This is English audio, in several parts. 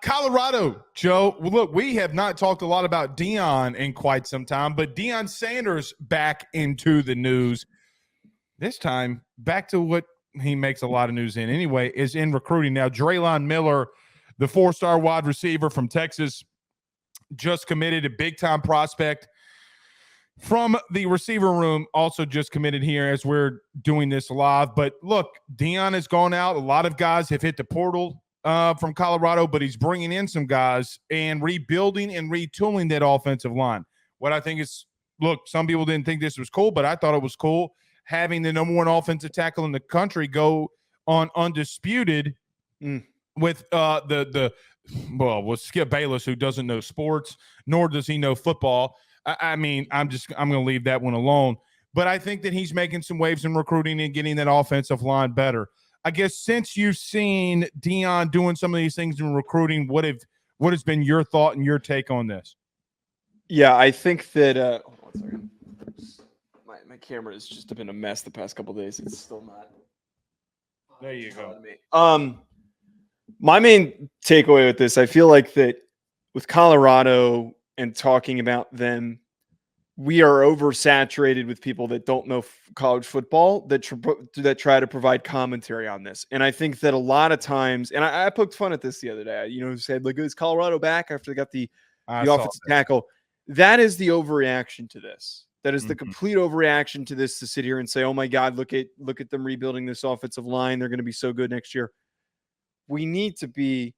Colorado, Joe. Look, we have not talked a lot about Deion in quite some time, but Deion Sanders back into the news. This time, back to what he makes a lot of news in anyway, is in recruiting. Now, DeLeone Miller, the 4-star wide receiver from Texas, just committed, a big-time prospect from the receiver room, also just committed here as we're doing this live. But look, Deion has gone out. A lot of guys have hit the portal from Colorado, but he's bringing in some guys and rebuilding and retooling that offensive line. What I think is, look, some people didn't think this was cool, but I thought it was cool having the number one offensive tackle in the country go on undisputed with with Skip Bayless, who doesn't know sports, nor does he know football. I'm going to leave that one alone. But I think that he's making some waves in recruiting and getting that offensive line better. I guess since you've seen Deion doing some of these things in recruiting, what has been your thought and your take on this? Yeah, I think that hold on a second. My camera has just been a mess the past couple of days. It's still not. There you go. My main takeaway with this, I feel like that with Colorado and talking about them, we are oversaturated with people that don't know college football that try to provide commentary on this. And I think that a lot of times, and I poked fun at this the other day, said, like, is Colorado back after they got the offensive tackle? That is the overreaction to this. That is the complete overreaction to this, to sit here and say, oh my God, look at them rebuilding this offensive line. They're going to be so good next year. We need to be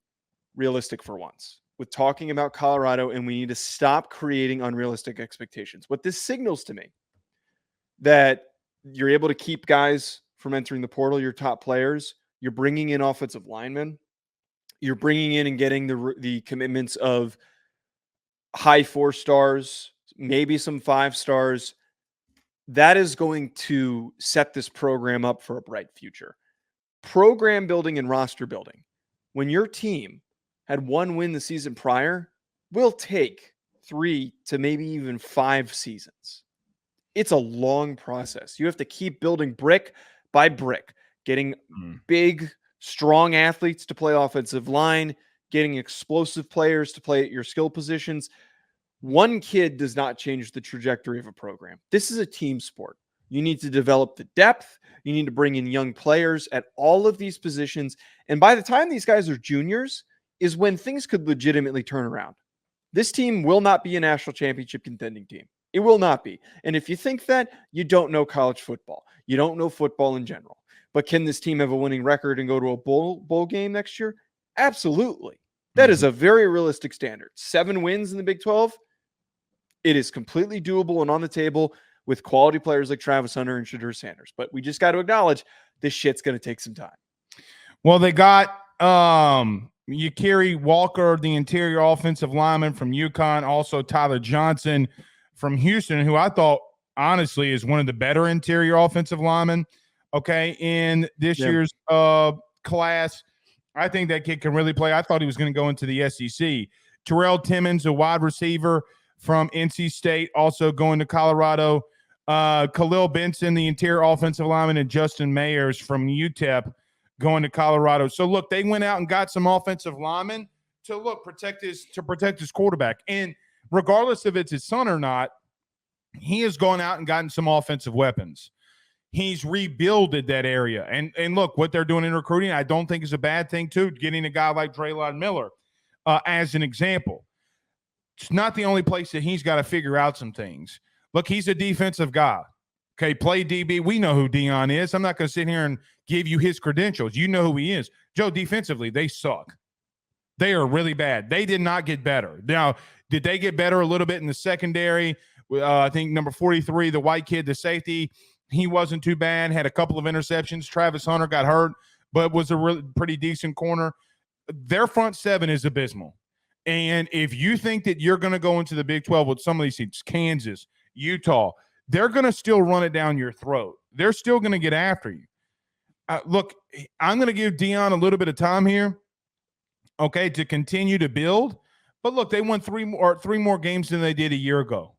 realistic for once with talking about Colorado, and we need to stop creating unrealistic expectations. What this signals to me, that you're able to keep guys from entering the portal, your top players, you're bringing in offensive linemen, you're bringing in and getting the commitments of high 4 stars, maybe some 5 stars. That is going to set this program up for a bright future. Program building and roster building. When your team had 1 win the season prior, will take 3 to maybe even 5 seasons. It's a long process. You have to keep building brick by brick, getting big, strong athletes to play offensive line, getting explosive players to play at your skill positions. One kid does not change the trajectory of a program. This is a team sport. You need to develop the depth. You need to bring in young players at all of these positions. And by the time these guys are juniors is when things could legitimately turn around. This team will not be a national championship contending team. It will not be. And if you think that, you don't know college football. You don't know football in general. But can this team have a winning record and go to a bowl game next year? Absolutely. That is a very realistic standard. 7 wins in the Big 12. It is completely doable and on the table with quality players like Travis Hunter and Shedeur Sanders. But we just got to acknowledge this shit's going to take some time. Well, they got Yakiri Walker, the interior offensive lineman from UConn, also Tyler Johnson from Houston, who I thought, honestly, is one of the better interior offensive linemen, in this year's class. I think that kid can really play. I thought he was going to go into the SEC. Terrell Timmons, a wide receiver from NC State, also going to Colorado. Khalil Benson, the interior offensive lineman, and Justin Mayers from UTEP going to Colorado. So, look, they went out and got some offensive linemen to protect his quarterback. And regardless if it's his son or not, he has gone out and gotten some offensive weapons. He's rebuilded that area. And look, what they're doing in recruiting, I don't think is a bad thing, too, getting a guy like DeLeone Miller as an example. It's not the only place that he's got to figure out some things. Look, he's a defensive guy. Okay, play DB. We know who Deion is. I'm not going to sit here and give you his credentials. You know who he is. Joe, defensively, they suck. They are really bad. They did not get better. Now, did they get better a little bit in the secondary? I think number 43, the white kid, the safety, he wasn't too bad, had a couple of interceptions. Travis Hunter got hurt, but was a pretty decent corner. Their front seven is abysmal. And if you think that you're going to go into the Big 12 with some of these teams, Kansas, Utah, they're going to still run it down your throat. They're still going to get after you. Look, I'm going to give Deion a little bit of time here, to continue to build. But look, they won three more games than they did a year ago.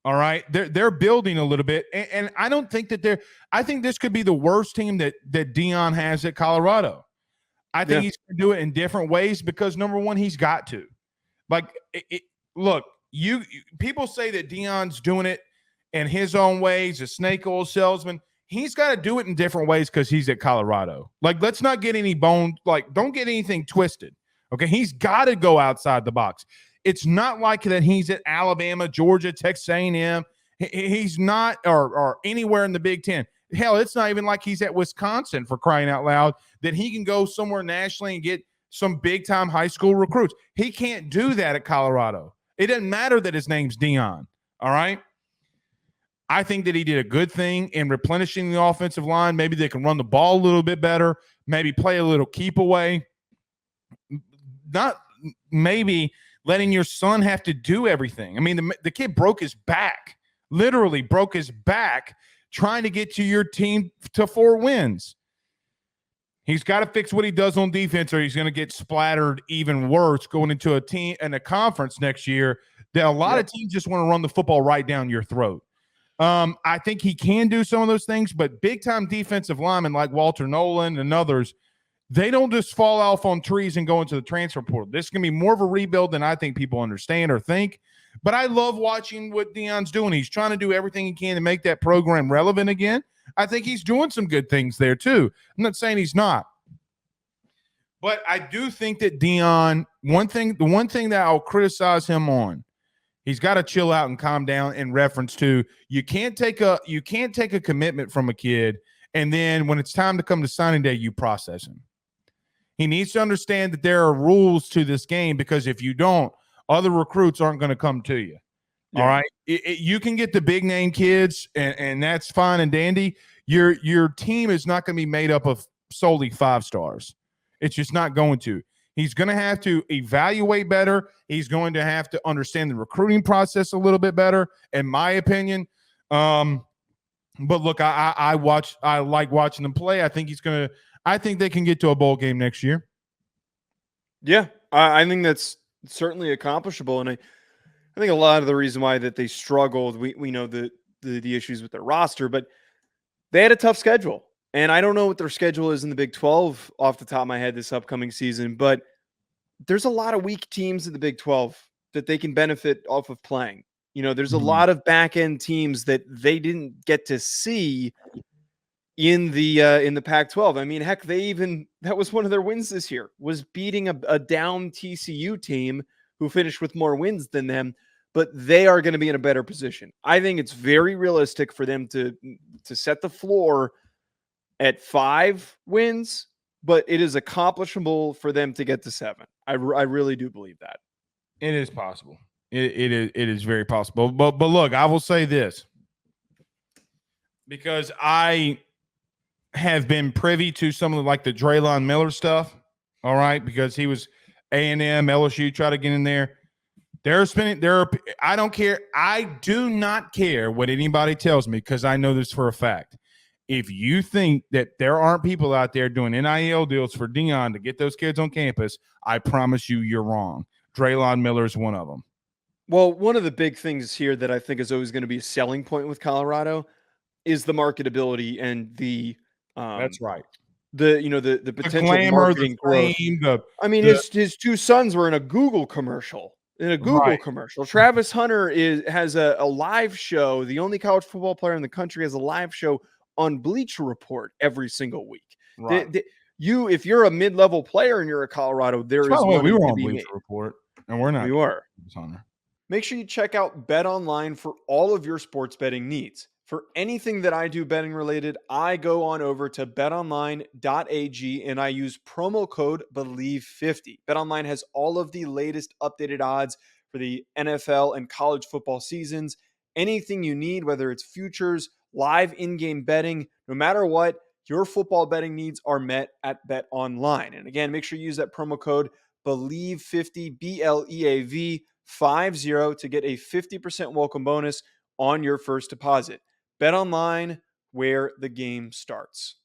All right, they're building a little bit, and I don't think that I think this could be the worst team that Deion has at Colorado. I think he's going to do it in different ways because, number one, he's got to. Like, look, people say that Deion's doing it in his own ways, a snake oil salesman. He's got to do it in different ways because he's at Colorado. Like, let's not get any don't get anything twisted. Okay, he's got to go outside the box. It's not like that he's at Alabama, Georgia, Texas A&M. He's not, or anywhere in the Big Ten. Hell, it's not even like he's at Wisconsin, for crying out loud, that he can go somewhere nationally and get some big-time high school recruits. He can't do that at Colorado. It doesn't matter that his name's Deion, all right? I think that he did a good thing in replenishing the offensive line. Maybe they can run the ball a little bit better, maybe play a little keep away. Not maybe letting your son have to do everything. I mean, the kid broke his back, literally broke his back trying to get to your team to 4 wins. He's got to fix what he does on defense or he's going to get splattered even worse going into a team and a conference next year that a lot of teams just want to run the football right down your throat. I think he can do some of those things, but big-time defensive linemen like Walter Nolan and others, they don't just fall off on trees and go into the transfer portal. This is going to be more of a rebuild than I think people understand or think. But I love watching what Deion's doing. He's trying to do everything he can to make that program relevant again. I think he's doing some good things there too. I'm not saying he's not. But I do think that Deion, the one thing that I'll criticize him on, he's got to chill out and calm down in reference to you can't take a commitment from a kid and then when it's time to come to signing day, you process him. He needs to understand that there are rules to this game because if you don't, other recruits aren't going to come to you. Yeah. All right. You can get the big name kids and that's fine and dandy. Your team is not going to be made up of solely 5 stars. It's just not going to. He's going to have to evaluate better. He's going to have to understand the recruiting process a little bit better, in my opinion. But look, I like watching them play. I think they can get to a bowl game next year. Yeah, I think that's certainly accomplishable. And I think a lot of the reason why that they struggled, we know the issues with their roster, but they had a tough schedule. And I don't know what their schedule is in the Big 12 off the top of my head this upcoming season, but there's a lot of weak teams in the Big 12 that they can benefit off of playing. You know, there's a lot of back-end teams that they didn't get to see in the Pac-12. I mean, heck, that was one of their wins this year, was beating a down TCU team who finished with more wins than them, but they are going to be in a better position. I think it's very realistic for them to set the floor at 5 wins, but it is accomplishable for them to get to 7. I really do believe that. It is possible. It is very possible. But look, I will say this, because I have been privy to some of the Draylon Miller stuff. All right, because he was A&M, LSU, try to get in there. I don't care. I do not care what anybody tells me because I know this for a fact. If you think that there aren't people out there doing NIL deals for Deion to get those kids on campus, I promise you're wrong. Draylon Miller is one of them. Well, one of the big things here that I think is always going to be a selling point with Colorado is the marketability and the that's right. The potential glamour, marketing growth. I mean, his 2 sons were in a Google commercial. Commercial. Travis Hunter has a live show. The only college football player in the country has a live show on Bleacher Report every single week. Right. If you're a mid-level player and you're a Colorado, we were on Bleacher Report, and we're not. We were. Make sure you check out Bet Online for all of your sports betting needs. For anything that I do betting related, I go on over to betonline.ag and I use promo code BELIEVE50. BetOnline has all of the latest updated odds for the NFL and college football seasons. Anything you need, whether it's futures, live in-game betting, no matter what, your football betting needs are met at BetOnline. And again, make sure you use that promo code BELIEVE50, BLEAV50 to get a 50% welcome bonus on your first deposit. BetOnline, where the game starts.